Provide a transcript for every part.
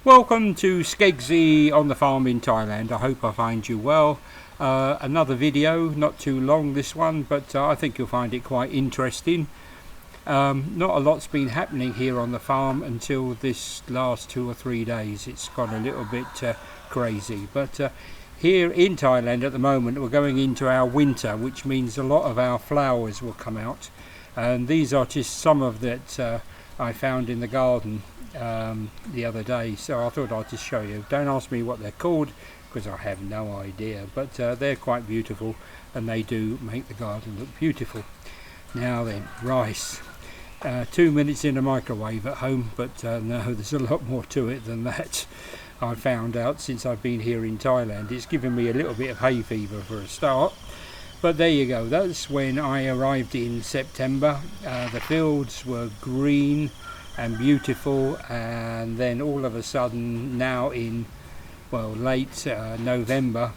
Welcome to Skeggsy on the farm in Thailand. I hope I find you well. Another video, not too long this one, but I think you'll find it quite interesting. Not a lot's been happening here on the farm until this last 2 or 3 days. It's gone a little bit crazy, but here in Thailand at the moment we're going into our winter, which means a lot of our flowers will come out, and these are just some of that I found in the garden the other day, so I thought I'd just show you. Don't ask me what they're called because I have no idea, but they're quite beautiful and they do make the garden look beautiful. Now then, rice. 2 minutes in a microwave at home, but no, there's a lot more to it than that. I found out since I've been here in Thailand. It's given me a little bit of hay fever for a start, but there you go. That's when I arrived in September. The fields were green and beautiful, and then all of a sudden now in late November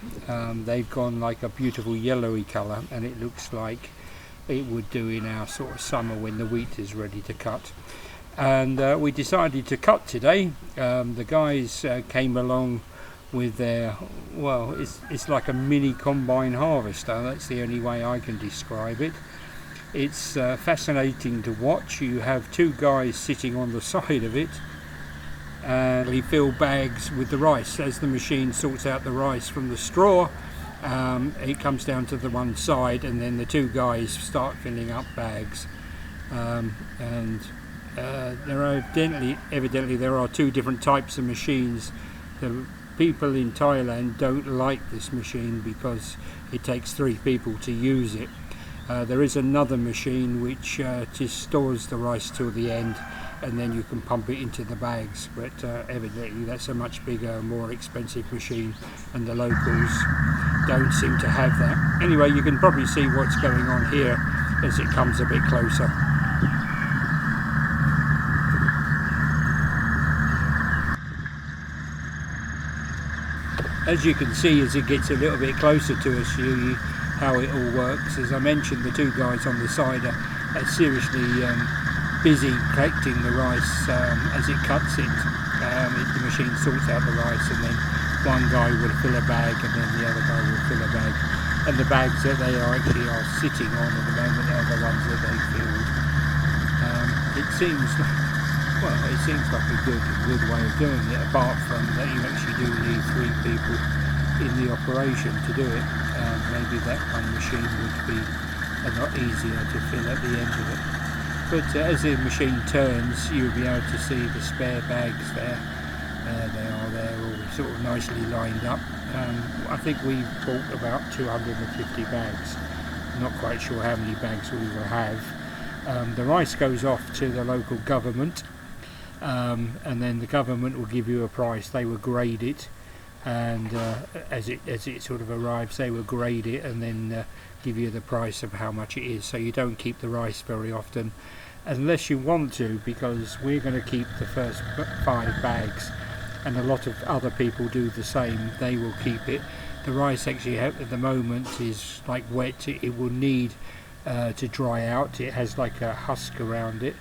they've gone like a beautiful yellowy colour, and it looks like it would do in our sort of summer when the wheat is ready to cut. And we decided to cut today. The guys came along with their, it's like a mini combine harvester. That's the only way I can describe it. It's fascinating to watch. You have two guys sitting on the side of it, and they fill bags with the rice. As the machine sorts out the rice from the straw, it comes down to the one side, and then the two guys start filling up bags. There are evidently there are two different types of machines. The people in Thailand don't like this machine because it takes 3 people to use it. There is another machine which just stores the rice till the end, and then you can pump it into the bags, but evidently that's a much bigger, more expensive machine, and the locals don't seem to have that. Anyway, you can probably see what's going on here as it comes a bit closer. As you can see, as it gets a little bit closer to us, how it all works. As I mentioned, the two guys on the side are seriously busy collecting the rice as it cuts it. The machine sorts out the rice, and then one guy will fill a bag, and then the other guy will fill a bag. And the bags that they are sitting on at the moment are the ones that they filled. It seems like a good way of doing it, apart from that you actually do need 3 people in the operation to do it. Maybe that one machine would be a lot easier to fill at the end of it. But as the machine turns, you'll be able to see the spare bags there. They are there, all sort of nicely lined up. I think we bought about 250 bags. I'm not quite sure how many bags we will have. The rice goes off to the local government, and then the government will give you a price. They will grade it, and as it sort of arrives, they will grade it and then give you the price of how much it is. So you don't keep the rice very often, unless you want to, because we're going to keep the first 5 bags, and a lot of other people do the same. They will keep it. The rice actually at the moment is like wet. It will need to dry out. It has like a husk around it,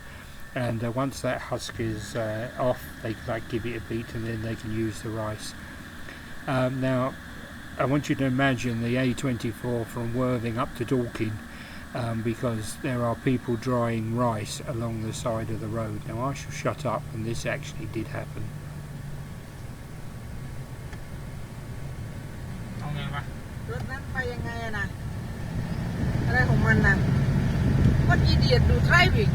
and once that husk is off, they give it a beat, and then they can use the rice. Now I want you to imagine the A24 from Worthing up to Dorking, because there are people drying rice along the side of the road. Now I shall shut up, and this actually did happen. What idiot do driving?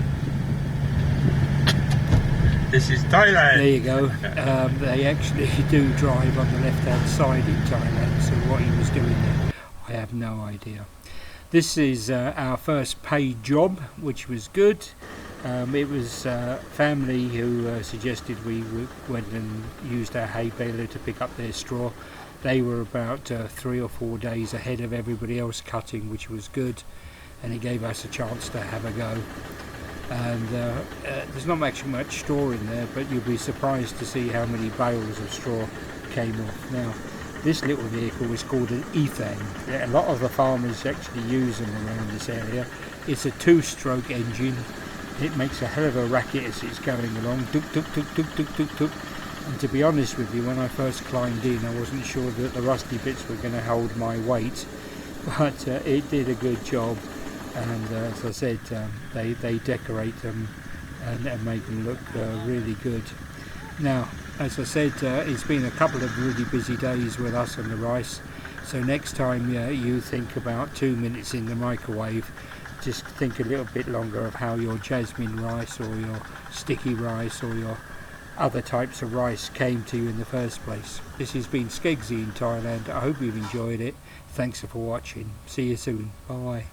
This is Thailand. There you go. They actually do drive on the left-hand side in Thailand, so what he was doing there, I have no idea. This is our first paid job, which was good. It was family who suggested we went and used our hay baler to pick up their straw. They were about 3 or 4 days ahead of everybody else cutting, which was good, and it gave us a chance to have a go. And there's not much straw in there, but you'll be surprised to see how many bales of straw came off. Now, this little vehicle is called an Ethan. A lot of the farmers actually use them around this area. It's a 2-stroke engine. It makes a hell of a racket as it's going along. Tuk tuk tuk tuk tuk tuk tuk. And to be honest with you, when I first climbed in, I wasn't sure that the rusty bits were going to hold my weight, but it did a good job. And as I said, they decorate them and make them look really good. Now, as I said, it's been a couple of really busy days with us on the rice, so next time you think about 2 minutes in the microwave, just think a little bit longer of how your jasmine rice or your sticky rice or your other types of rice came to you in the first place. This has been Skeggsy in Thailand. I hope you've enjoyed it. Thanks for watching. See you soon. Bye.